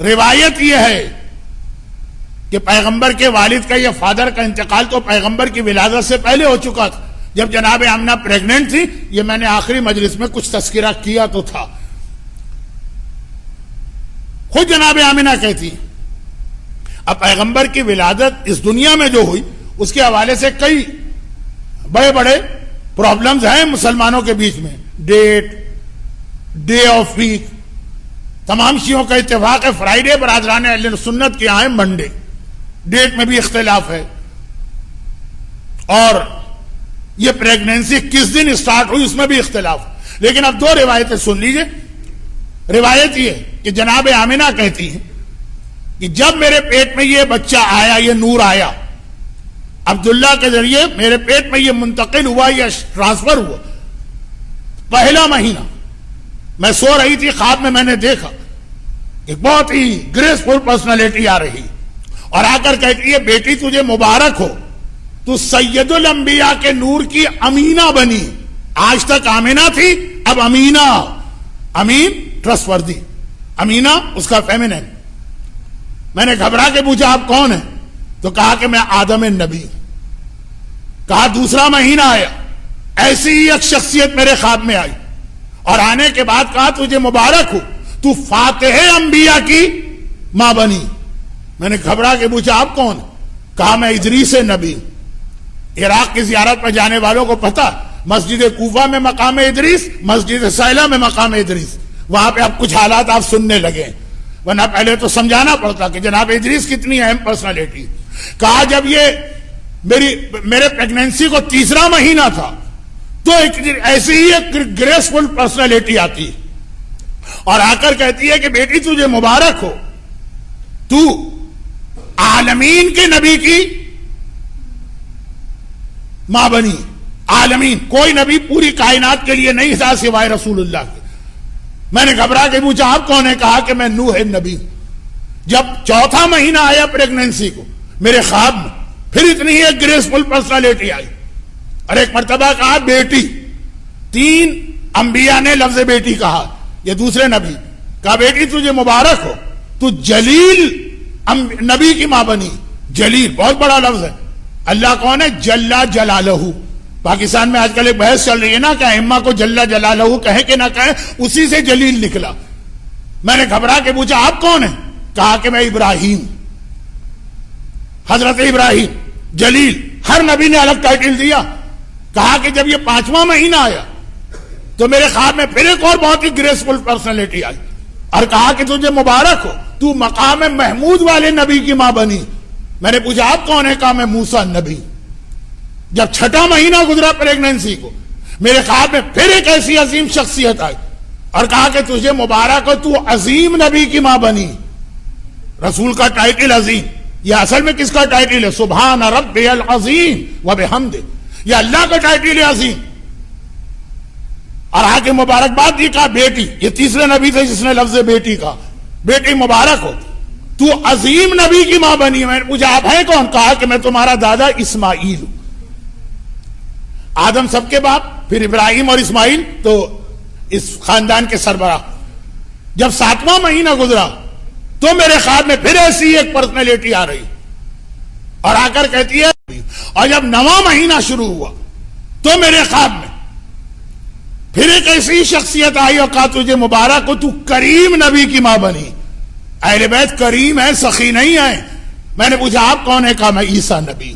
روایت یہ ہے کہ پیغمبر کے والد کا یا فادر کا انتقال تو پیغمبر کی ولادت سے پہلے ہو چکا تھا. جب جناب آمنہ پریگننٹ تھی، یہ میں نے آخری مجلس میں کچھ تذکرہ کیا تو تھا. خود جناب آمنہ کہتی ہیں اب پیغمبر کی ولادت اس دنیا میں جو ہوئی اس کے حوالے سے کئی بڑے بڑے پرابلمز ہیں مسلمانوں کے بیچ میں. ڈیٹ، ڈے آف ویک، تمام شیعوں کا اتفاق ہے فرائیڈے، برادران اہل سنت کے یہاں ہے منڈے. ڈیٹ میں بھی اختلاف ہے، اور یہ پریگننسی کس دن اسٹارٹ ہوئی اس میں بھی اختلاف. لیکن اب دو روایتیں سن لیجئے. روایت یہ کہ جناب آمنہ کہتی ہیں کہ جب میرے پیٹ میں یہ بچہ آیا، یہ نور آیا، عبداللہ کے ذریعے میرے پیٹ میں یہ منتقل ہوا یا ٹرانسفر ہوا، پہلا مہینہ میں سو رہی تھی، خواب میں نے دیکھا ایک بہت ہی گریسفل پرسنالٹی آ رہی اور آ کر کہتی ہے بیٹی تجھے مبارک ہو، تو سید الانبیاء کے نور کی امینہ بنی. آج تک آمنہ تھی، اب امینہ. امین ٹرسٹ-وردی، امینہ اس کا فیمینن. میں نے گھبرا کے پوچھا آپ کون ہیں؟ تو کہا کہ میں آدم نبی. کہا دوسرا مہینہ آیا، ایسی ہی ایک شخصیت میرے خواب میں آئی اور آنے کے بعد کہا تجھے مبارک ہو، تو فاتح انبیاء کی ماں بنی. میں نے گھبرا کے پوچھا آپ کون؟ کہا میں ادریس نبی. عراق کی زیارت پر جانے والوں کو پتا، مسجد کوفہ میں مقام ادریس، مسجد سیلہ میں مقام ادریس. وہاں پہ اب کچھ حالات آپ سننے لگے، ورنہ پہلے تو سمجھانا پڑتا کہ جناب ادریس کتنی اہم پرسنالٹی. کہا جب یہ میرے پریگننسی کو تیسرا مہینہ تھا تو ایسی ہی ایک گریسفل پرسنالٹی آتی اور آ کر کہتی ہے کہ بیٹی تجھے مبارک ہو، تو عالمین کے نبی کی ماں بنی. عالمین، کوئی نبی پوری کائنات کے لیے نہیں تھا سوائے رسول اللہ کے. میں نے گھبرا کے پوچھا آپ کون ہے؟ کہا کہ میں نوح نبی. جب چوتھا مہینہ آیا پریگننسی کو میرے خواب میں، پھر اتنی ہی ایک گریسفل پرسنالٹی آئی اور ایک مرتبہ کہا بیٹی. 3 انبیاء نے لفظ بیٹی کہا، یہ دوسرے نبی. کہا بیٹی تجھے مبارک ہو، تو جلیل نبی کی ماں بنی. جلیل بہت بڑا لفظ ہے. اللہ کون ہے؟ جل جلالہ. پاکستان میں آج کل ایک بحث چل رہی ہے نا کہ ائمہ کو جل جلالہ کہیں کہ نہ کہیں، اسی سے جلیل نکلا. میں نے گھبرا کے پوچھا آپ کون ہیں؟ کہا کہ میں ابراہیم. حضرت ابراہیم جلیل. ہر نبی نے الگ ٹائٹل دیا. کہا کہ جب یہ 5واں مہینہ آیا تو میرے خواب میں پھر ایک اور بہت ہی گریسفل پرسنالٹی آئی اور کہا کہ تجھے مبارک ہو، تو مقام محمود والے نبی کی ماں بنی. میں نے پوچھا آپ کون ہے؟ کہا میں موسیٰ نبی. جب 6واں مہینہ گزرا پریگننسی کو میرے خواب میں پھر ایک ایسی عظیم شخصیت آئی اور کہا کہ تجھے مبارک ہو، تو عظیم نبی کی ماں بنی. رسول کا ٹائٹل عظیم، یہ اصل میں کس کا ٹائٹل ہے؟ سبحان ربی العظیم وبحمدہ. یہ اللہ کا ٹائٹل ہے عظیم. اور آگے مبارکباد دی. کہا بیٹی. یہ تیسرے نبی تھے جس نے لفظ بیٹی کہا. بیٹی مبارک ہو، تو عظیم نبی کی ماں بنی. میں نے پوچھا آپ ہیں کون؟ کہا کہ میں تمہارا دادا اسماعیل ہوں. آدم سب کے باپ، پھر ابراہیم اور اسماعیل تو اس خاندان کے سربراہ. جب 7واں مہینہ گزرا تو میرے خواب میں پھر ایسی ایک پرسنالٹی آ رہی اور آ کر کہتی ہے. اور جب 9واں مہینہ شروع ہوا تو میرے خواب میں پھر ایک ایسی شخصیت آئی اور کہا تجھے مبارک ہو، تو کریم نبی کی ماں بنی. اہل بیت کریم ہے، سخی نہیں ہے. میں نے پوچھا آپ کون ہے؟ کہا میں عیسیٰ نبی.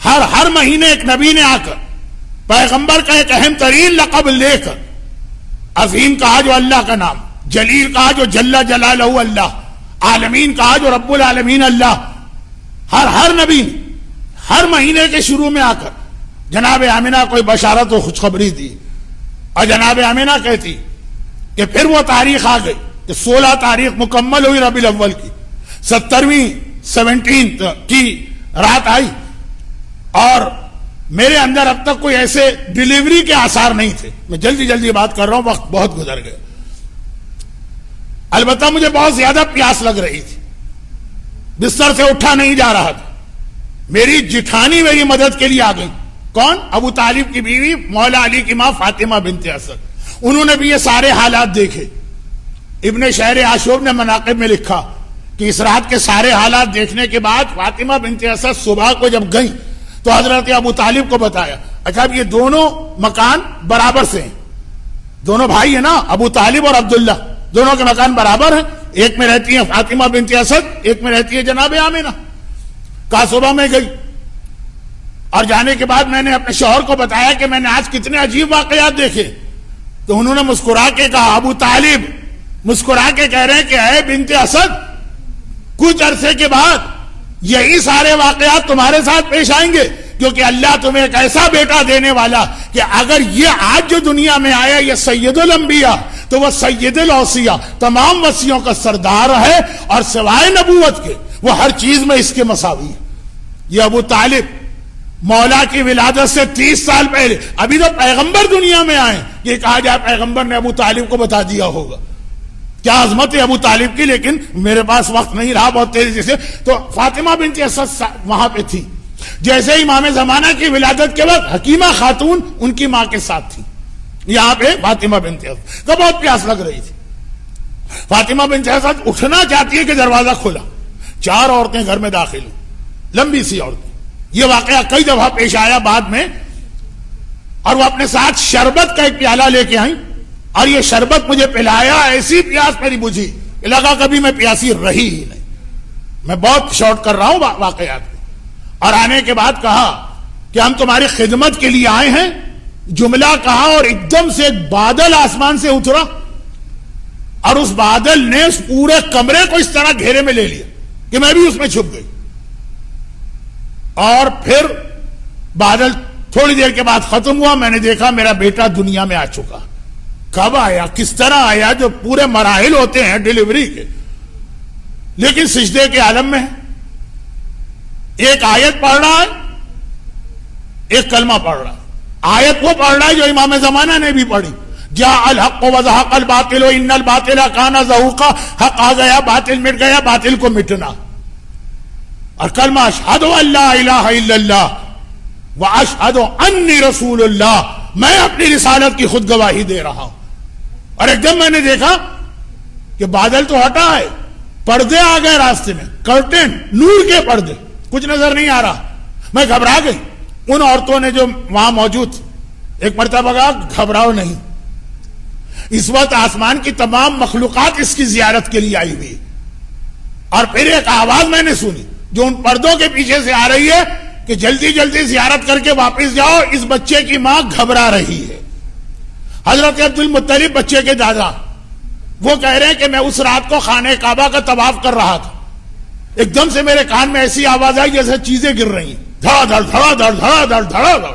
ہر مہینے ایک نبی نے آ کر پیغمبر کا ایک اہم ترین لقب لے کر، عظیم کہا جو اللہ کا نام، جلیل کہا جو جل جلالہ اللہ، عالمین کہا جو رب العالمین اللہ. ہر نبی ہر مہینے کے شروع میں آ کر جناب آمنہ کوئی بشارت و خوشخبری دی. اور جناب آمنہ کہتی کہ پھر وہ تاریخ آ گئی کہ 16 تاریخ مکمل ہوئی ربیع الاول کی، 17 کی رات آئی اور میرے اندر اب تک کوئی ایسے ڈیلیوری کے آثار نہیں تھے. میں جلدی بات کر رہا ہوں، وقت بہت گزر گئے. البتہ مجھے بہت زیادہ پیاس لگ رہی تھی، بستر سے اٹھا نہیں جا رہا تھا. میری جٹھانی میری مدد کے لیے آ گئی. کون؟ ابو طالب کی بیوی مولا علی کی ماں فاطمہ بنت اسد. انہوں نے بھی یہ سارے حالات دیکھے. ابن شہر عاشور نے مناقب میں لکھا کہ اس رات کے سارے حالات دیکھنے کے بعد فاطمہ بنت اسد صبح کو جب گئیں تو حضرت ابو طالب کو بتایا، اچھا اب یہ دونوں مکان برابر سے ہیں، دونوں بھائی ہیں نا، ابو طالب اور عبداللہ، دونوں کے مکان برابر ہیں، ایک میں رہتی ہیں فاطمہ بنت اسد، ایک میں رہتی ہے جناب آمنہ۔ کہا صبح میں گئی اور جانے کے بعد میں نے اپنے شوہر کو بتایا کہ میں نے آج کتنے عجیب واقعات دیکھے، تو انہوں نے مسکرا کے کہا، ابو طالب مسکرا کے کہہ رہے ہیں کہ اے بنت اسد، کچھ عرصے کے بعد یہی سارے واقعات تمہارے ساتھ پیش آئیں گے، کیونکہ اللہ تمہیں ایک ایسا بیٹا دینے والا کہ اگر یہ آج جو دنیا میں آیا یہ سید الانبیاء تو وہ سید الاوصیاء، تمام وصیوں کا سردار ہے، اور سوائے نبوت کے وہ ہر چیز میں اس کے مساوی ہے۔ یہ ابو طالب مولا کی ولادت سے 30 سال پہلے، ابھی تو پیغمبر دنیا میں آئے، یہ کہا جائے پیغمبر نے ابو طالب کو بتا دیا ہوگا، کیا عظمت ہے ابو طالب کی، لیکن میرے پاس وقت نہیں رہا بہت تیزی سے۔ تو فاطمہ بنت اسد وہاں پہ تھی، جیسے امام زمانہ کی ولادت کے وقت حکیمہ خاتون ان کی ماں کے ساتھ تھی، یہاں پہ فاطمہ بنت اسد کو بہت پیاس لگ رہی تھی۔ فاطمہ بنت اسد اٹھنا چاہتی ہے کہ دروازہ کھلا، 4 عورتیں گھر میں داخل ہوں، لمبی سی عورتیں۔ یہ واقعہ کئی دفعہ پیش آیا بعد میں، اور وہ اپنے ساتھ شربت کا ایک پیالہ لے کے آئیں، اور یہ شربت مجھے پلایا، ایسی پیاس میری بجھی کہ لگا کبھی میں پیاسی رہی ہی نہیں۔ میں بہت شارٹ کر رہا ہوں واقعات کو۔ اور آنے کے بعد کہا کہ ہم تمہاری خدمت کے لیے آئے ہیں، جملہ کہا اور ایک دم سے ایک بادل آسمان سے اترا، اور اس بادل نے اس پورے کمرے کو اس طرح گھیرے میں لے لیا کہ میں بھی اس میں چھپ گئی۔ اور پھر بادل تھوڑی دیر کے بعد ختم ہوا، میں نے دیکھا میرا بیٹا دنیا میں آ چکا۔ کب آیا، کس طرح آیا، جو پورے مراحل ہوتے ہیں ڈیلیوری کے، لیکن سجدے کے عالم میں ہے۔ ایک آیت پڑھ رہا ہے، ایک کلمہ پڑھ رہا ہے۔ آیت وہ پڑھ رہا ہے جو امام زمانہ نے بھی پڑھی، جاء الحق وزهق الباطل ان الباطل كان زهوقا، حق آ گیا، باطل مٹ گیا، باطل کو مٹنا۔ اور کلمہ اشہد ان لا الہ الا اللہ واشہد انی رسول اللہ، میں اپنی رسالت کی خود گواہی دے رہا ہوں۔ اور ایک دم میں نے دیکھا کہ بادل تو ہٹا ہے، پردے آ گئے راستے میں، کرٹن، نور کے پردے، کچھ نظر نہیں آ رہا۔ میں گھبرا گئی۔ ان عورتوں نے جو وہاں موجود تھی، ایک مرتبہ کہا گھبراؤ نہیں، اس وقت آسمان کی تمام مخلوقات اس کی زیارت کے لیے آئی ہوئی۔ اور پھر ایک آواز میں نے سنی جو ان پردوں کے پیچھے سے آ رہی ہے کہ جلدی جلدی زیارت کر کے واپس جاؤ، اس بچے کی ماں گھبرا رہی ہے۔ حضرت عبد المطلب بچے کے دادا، وہ کہہ رہے ہیں کہ میں اس رات کو خانہ کعبہ کا طواف کر رہا تھا، ایک دم سے میرے کان میں ایسی آواز آئی جیسے چیزیں گر رہی ہیں، دھڑا دھڑ دھڑا دھڑ دھڑا دھڑ دھڑا دھڑ۔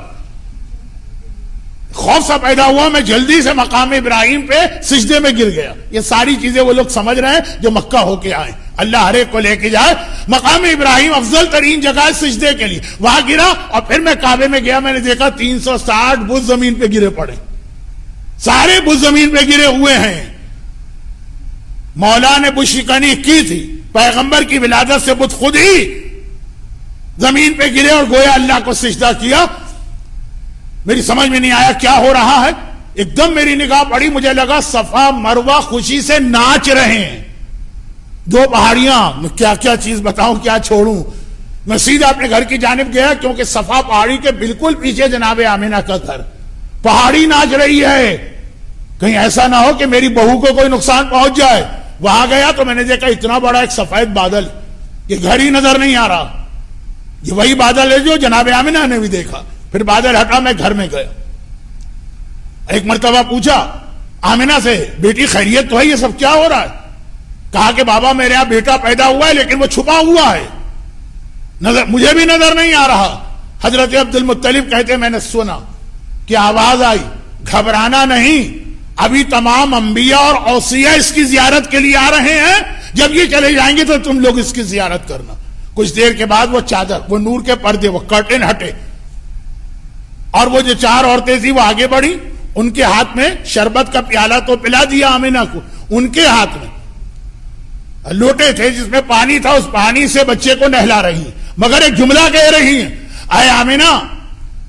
خوف سا پیدا ہوا، میں جلدی سے مقام ابراہیم پہ سجدے میں گر گیا۔ یہ ساری چیزیں وہ لوگ سمجھ رہے ہیں جو مکہ ہو کے آئے، اللہ ہر ایک کو لے کے جائے۔ مقام ابراہیم افضل ترین جگہ ہے سجدے کے لیے، وہاں گرا، اور پھر میں کعبے میں گیا، میں نے دیکھا 360 بت زمین پہ گرے پڑے، سارے بت زمین پہ گرے ہوئے ہیں۔ مولا نے بت شکنی کی تھی، پیغمبر کی ولادت سے بت خود ہی زمین پہ گرے اور گویا اللہ کو سجدہ کیا۔ میری سمجھ میں نہیں آیا کیا ہو رہا ہے، ایک دم میری نگاہ پڑی، مجھے لگا صفا مروہ خوشی سے ناچ رہے ہیں، 2 پہاڑیاں، میں کیا کیا چیز بتاؤں، کیا چھوڑوں۔ میں سیدھا اپنے گھر کی جانب گیا، کیونکہ صفا پہاڑی کے بالکل پیچھے جناب آمنہ کا گھر، پہاڑی ناچ رہی ہے، کہیں ایسا نہ ہو کہ میری بہو کو کوئی نقصان پہنچ جائے۔ وہاں گیا تو میں نے دیکھا اتنا بڑا ایک سفید بادل، یہ گھر ہی نظر نہیں آ رہا، یہ وہی بادل ہے جو جناب آمنہ نے بھی دیکھا۔ پھر بادل ہٹا، میں گھر میں گیا، ایک مرتبہ پوچھا آمنہ سے، بیٹی خیریت تو ہے، یہ سب کیا ہو رہا ہے؟ کہا کہ بابا میرے یہاں بیٹا پیدا ہوا ہے لیکن وہ چھپا ہوا ہے، نظر مجھے بھی نظر نہیں آ رہا۔ حضرت عبد المطلب کہتے میں نے سنا کہ آواز آئی، گھبرانا نہیں، ابھی تمام انبیاء اور اوصیاء اس کی زیارت کے لیے آ رہے ہیں، جب یہ چلے جائیں گے تو تم لوگ اس کی زیارت کرنا۔ کچھ دیر کے بعد وہ چادر، وہ نور کے پردے، وہ کرٹن ہٹے، اور وہ جو 4 عورتیں تھیں وہ آگے بڑھی، ان کے ہاتھ میں شربت کا پیالہ تو پلا دیا آمنہ کو، ان کے ہاتھ میں لوٹے تھے جس میں پانی تھا، اس پانی سے بچے کو نہلا رہی ہیں، مگر ایک جملہ کہہ رہی ہیں، اے آمنہ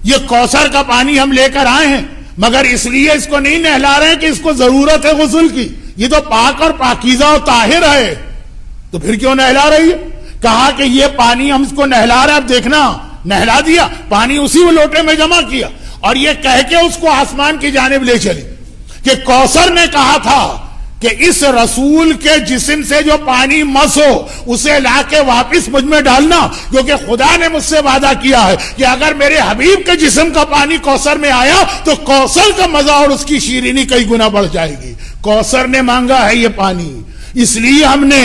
یہ کوثر کا پانی ہم لے کر آئے ہیں، مگر اس لیے اس کو نہیں نہلا رہے ہیں کہ اس کو ضرورت ہے غسل کی، یہ تو پاک اور پاکیزہ اور طاہر ہے، تو پھر کیوں نہلا رہی ہے؟ کہا کہ یہ پانی ہم اس کو نہلا رہے، اب دیکھنا، نہلا دیا، پانی اسی لوٹے میں جمع کیا اور یہ کہہ کے اس کو آسمان کی جانب لے چلی کہ کوثر نے کہا تھا کہ اس رسول کے جسم سے جو پانی مس ہو اسے لا کے واپس مجھ میں ڈالنا، کیونکہ خدا نے مجھ سے وعدہ کیا ہے کہ اگر میرے حبیب کے جسم کا پانی کوثر میں آیا تو کوثر کا مزہ اور اس کی شیرینی کئی گنا بڑھ جائے گی۔ کوثر نے مانگا ہے یہ پانی، اس لیے ہم نے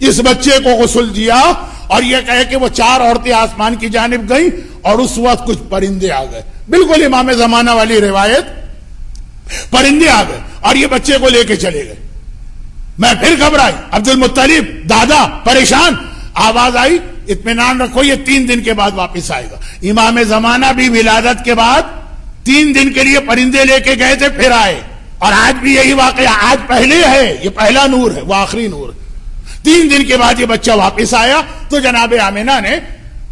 اس بچے کو غسل دیا۔ اور یہ کہے کہ وہ 4 عورتیں آسمان کی جانب گئیں اور اس وقت کچھ پرندے آ گئے، بالکل امام زمانہ والی روایت، پرندے آ گئے اور یہ بچے کو لے کے چلے گئے۔ میں پھر گھبرائی، عبد المطلب دادا پریشان، آواز آئی اطمینان رکھو یہ 3 دن کے بعد واپس آئے گا۔ امام زمانہ بھی ولادت کے بعد 3 دن کے لیے پرندے لے کے گئے تھے، پھر آئے، اور آج بھی یہی واقعہ، آج پہلے ہے، یہ پہلا نور ہے، وہ آخری نور ہے۔ 3 دن کے بعد یہ بچہ واپس آیا تو جناب آمنہ نے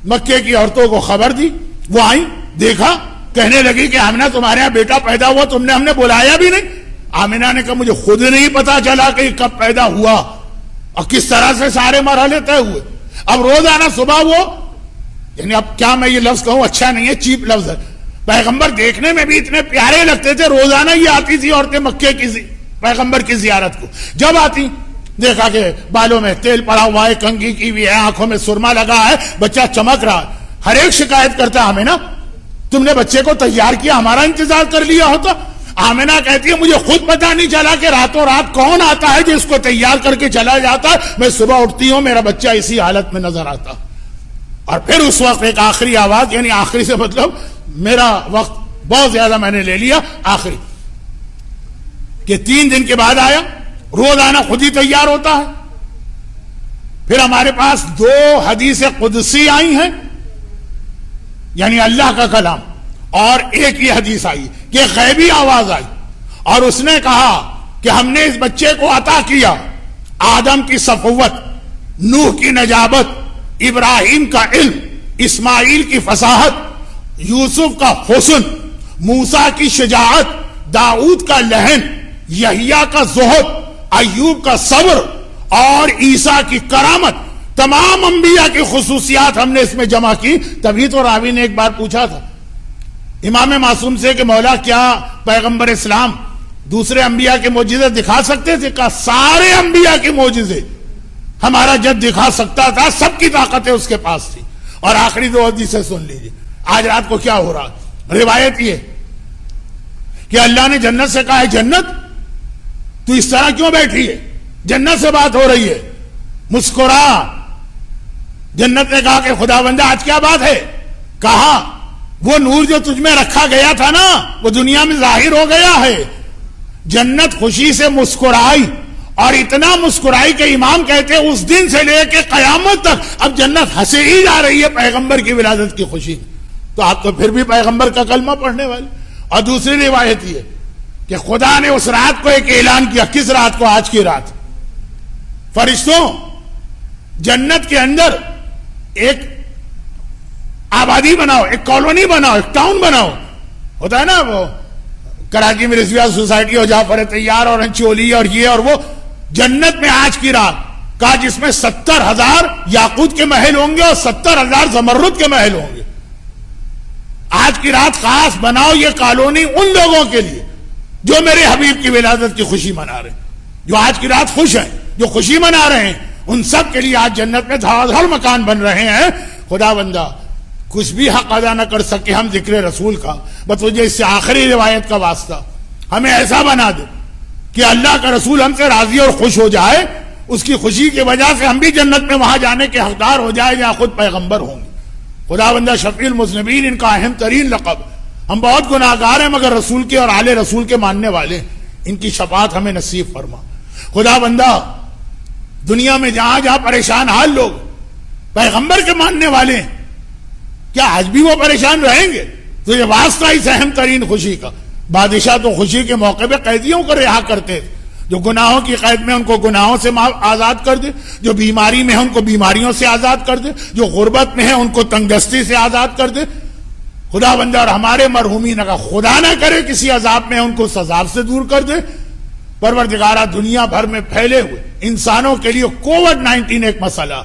مکے کی عورتوں کو خبر دی، وہ آئیں، دیکھا، کہنے لگی کہ آمنہ تمہارے یہاں بیٹا پیدا ہوا، تم نے ہم نے بلایا بھی نہیں۔ آمنہ نے کہا مجھے خود نہیں پتا چلا کہ یہ کب پیدا ہوا اور کس طرح سے سارے مرحلے طے ہوئے۔ اب روزانہ صبح وہ، یعنی اب کیا میں یہ لفظ کہوں، اچھا نہیں ہے، چیپ لفظ ہے، پیغمبر دیکھنے میں بھی اتنے پیارے لگتے تھے، روزانہ یہ آتی تھی عورتیں مکے کی پیغمبر کی زیارت کو، جب آتی دیکھا کہ بالوں میں تیل پڑا ہوا ہے، کنگھی کی ہوئی ہے، آنکھوں میں سرما لگا ہے، بچہ چمک رہا ہے، ہر ایک شکایت کرتا آمنہ تم نے بچے کو تیار کیا، ہمارا انتظار کر لیا ہوتا۔ آمنہ کہتی ہے مجھے خود پتا نہیں چلا کہ راتوں رات کون آتا ہے جو اس کو تیار کر کے چلا جاتا ہے، میں صبح اٹھتی ہوں میرا بچہ اسی حالت میں نظر آتا۔ اور پھر اس وقت ایک آخری آواز، یعنی آخری سے مطلب میرا وقت بہت زیادہ میں نے لے لیا، آخری کہ 3 دن کے بعد آیا، روزانہ خود ہی تیار ہوتا ہے۔ پھر ہمارے پاس 2 حدیث قدسی آئی ہیں، یعنی اللہ کا کلام، اور ایک یہ حدیث آئی کہ غیبی آواز آئی اور اس نے کہا کہ ہم نے اس بچے کو عطا کیا آدم کی صفوت، نوح کی نجابت، ابراہیم کا علم، اسماعیل کی فصاحت، یوسف کا حسن، موسیٰ کی شجاعت، داؤد کا لہن، یحییٰ کا زہد، ایوب کا صبر اور عیسیٰ کی کرامت، تمام انبیاء کی خصوصیات ہم نے اس میں جمع کی۔ تبھی تو راوی نے ایک بار پوچھا تھا امام معصوم سے کہ مولا کیا پیغمبر اسلام دوسرے انبیاء کے معجزے دکھا سکتے تھے؟ کہا سارے انبیاء کے معجزے ہمارا جد دکھا سکتا تھا، سب کی طاقتیں اس کے پاس تھی۔ اور آخری 2 حدیثیں سن لیجیے، آج رات کو کیا ہو رہا ہے۔ روایت یہ کہ اللہ نے جنت سے کہا ہے جنت تو اس طرح کیوں بیٹھی ہے، جنت سے بات ہو رہی ہے، مسکرا۔ جنت نے کہا کہ خدا بندہ آج کیا بات ہے؟ کہا وہ نور جو تجھ میں رکھا گیا تھا نا وہ دنیا میں ظاہر ہو گیا ہے۔ جنت خوشی سے مسکرائی اور اتنا مسکرائی کہ امام کہتے ہیں اس دن سے لے کے قیامت تک اب جنت ہنسے ہی جا رہی ہے پیغمبر کی ولادت کی خوشی۔ تو آپ تو پھر بھی پیغمبر کا کلمہ پڑھنے والے۔ اور دوسری روایت یہ کہ خدا نے اس رات کو ایک اعلان کیا، کس رات کو؟ آج کی رات۔ فرشتوں جنت کے اندر ایک آبادی بناؤ، ایک کالونی بناؤ، ایک ٹاؤن بناؤ، ہوتا ہے نا وہ کراچی میں رضویہ سوسائٹی اور جعفر طیار اور انچولی اور یہ اور وہ، جنت میں آج کی رات کا جس میں 70,000 یاقوت کے محل ہوں گے اور 70,000 زمرد کے محل ہوں گے۔ آج کی رات خاص بناؤ یہ کالونی ان لوگوں کے لیے جو میرے حبیب کی ولادت کی خوشی منا رہے ہیں، جو آج کی رات خوش ہیں، جو خوشی منا رہے ہیں، ان سب کے لیے آج جنت میں دھڑ دھڑ مکان بن رہے ہیں۔ خدا بندہ کچھ بھی حق ادا نہ کر سکے ہم ذکر رسول کا، بس تجھے اس سے آخری روایت کا واسطہ ہمیں ایسا بنا دے کہ اللہ کا رسول ہم سے راضی اور خوش ہو جائے، اس کی خوشی کی وجہ سے ہم بھی جنت میں وہاں جانے کے حقدار ہو جائے جہاں خود پیغمبر ہوں گے۔ خدا بندہ شفیع المذنبین ان کا اہم ترین لقب، ہم بہت گناہگار ہیں مگر رسول کے اور آل رسول کے ماننے والے، ان کی شفاعت ہمیں نصیب فرما۔ خدا بندہ دنیا میں جہاں جہاں پریشان حال لوگ پیغمبر کے ماننے والے ہیں، کیا آج بھی وہ پریشان رہیں گے؟ تو یہ واسطہ اس اہم ترین خوشی کا۔ بادشاہ تو خوشی کے موقع پہ قیدیوں کو رہا کرتے تھے، جو گناہوں کی قید میں ان کو گناہوں سے آزاد کر دے، جو بیماری میں ہے ان کو بیماریوں سے آزاد کر دے، جو غربت میں ہے ان کو تنگ دستی سے آزاد کر دے۔ خدا بندہ اور ہمارے مرحومین کا خدا نہ کرے کسی عذاب میں ان کو اس عذاب سے دور کر دے۔ پروردگارہ دنیا بھر میں پھیلے ہوئے انسانوں کے لیے کووڈ-19 ایک مسئلہ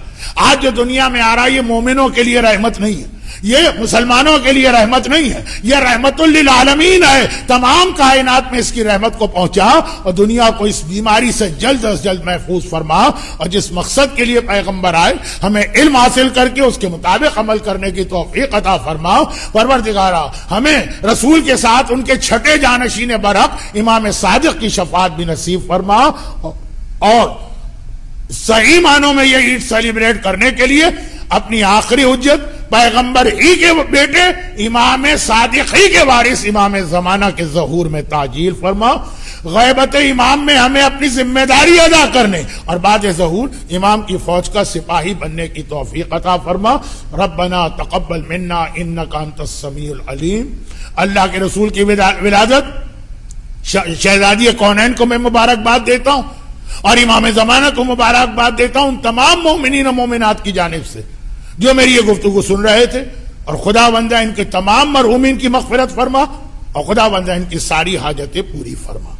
آج جو دنیا میں آ رہا ہے، یہ مومنوں کے لیے رحمت نہیں ہے، یہ مسلمانوں کے لیے رحمت نہیں ہے، یہ رحمت للعالمین ہے۔ تمام کائنات میں اس کی رحمت کو پہنچا اور دنیا کو اس بیماری سے جلد از جلد محفوظ فرما، اور جس مقصد کے لیے پیغمبر آئے ہمیں علم حاصل کر کے اس کے مطابق عمل کرنے کی توفیق عطا فرما۔ پروردگارا ہمیں رسول کے ساتھ ان کے چھٹے جانشین برحق امام صادق کی شفاعت بھی نصیب فرما، اور صحیح معنوں میں یہ عید سیلیبریٹ کرنے کے لیے اپنی آخری حجت پیغمبر ہی کے بیٹے امام صادق ہی کے وارث امام زمانہ کے ظہور میں تعجیل فرما۔ غیبت امام میں ہمیں اپنی ذمہ داری ادا کرنے اور بعد ظہور امام کی فوج کا سپاہی بننے کی توفیق عطا فرما۔ ربنا تقبل منا انک انت السمیع العلیم۔ اللہ کے رسول کی ولادت شہزادی کونین کو میں مبارکباد دیتا ہوں، اور امام زمانہ کو مبارکباد دیتا ہوں تمام مومنین و مومنات کی جانب سے جو میری یہ گفتگو سن رہے تھے، اور خدا بندہ ان کے تمام مرحومین کی مغفرت فرما، اور خدا بندہ ان کی ساری حاجتیں پوری فرما۔